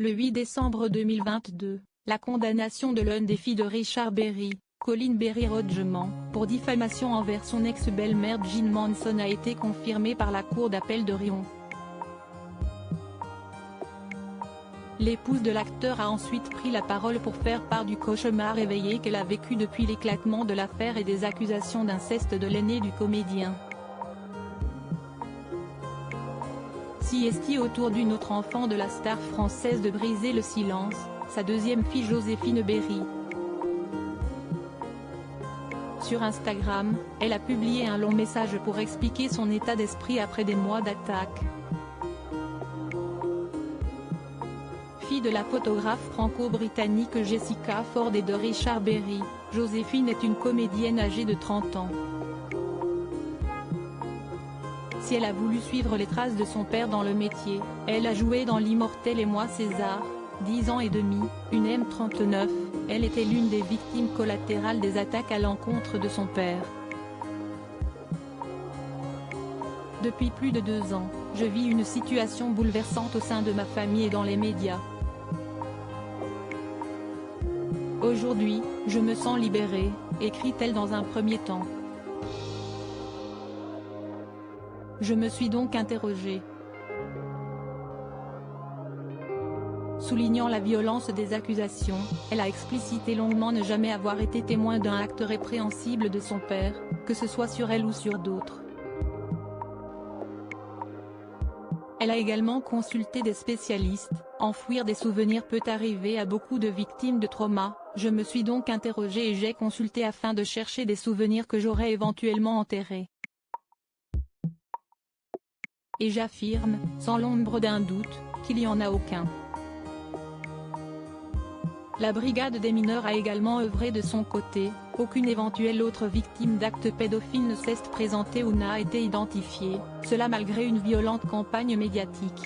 Le 8 décembre 2022, la condamnation de l'une des filles de Richard Berry, Colin Berry Rodgman, pour diffamation envers son ex-belle-mère Jean Manson a été confirmée par la Cour d'appel de Riom. L'épouse de l'acteur a ensuite pris la parole pour faire part du cauchemar éveillé qu'elle a vécu depuis l'éclatement de l'affaire et des accusations d'inceste de l'aîné du comédien. Si est-il autour d'une autre enfant de la star française de briser le silence, sa deuxième fille Joséphine Berry. Sur Instagram, elle a publié un long message pour expliquer son état d'esprit après des mois d'attaques. Fille de la photographe franco-britannique Jessica Ford et de Richard Berry, Joséphine est une comédienne âgée de 30 ans. Si elle a voulu suivre les traces de son père dans le métier, elle a joué dans L'Immortel et moi César, 10 ans et demi, une M39, elle était l'une des victimes collatérales des attaques à l'encontre de son père. Depuis plus de 2 ans, je vis une situation bouleversante au sein de ma famille et dans les médias. Aujourd'hui, je me sens libérée, écrit-elle dans un premier temps. Je me suis donc interrogée. Soulignant la violence des accusations, elle a explicité longuement ne jamais avoir été témoin d'un acte répréhensible de son père, que ce soit sur elle ou sur d'autres. Elle a également consulté des spécialistes. Enfouir des souvenirs peut arriver à beaucoup de victimes de trauma. Je me suis donc interrogée et j'ai consulté afin de chercher des souvenirs que j'aurais éventuellement enterrés. Et j'affirme, sans l'ombre d'un doute, qu'il n'y en a aucun. La brigade des mineurs a également œuvré de son côté, aucune éventuelle autre victime d'actes pédophiles ne s'est présentée ou n'a été identifiée, cela malgré une violente campagne médiatique.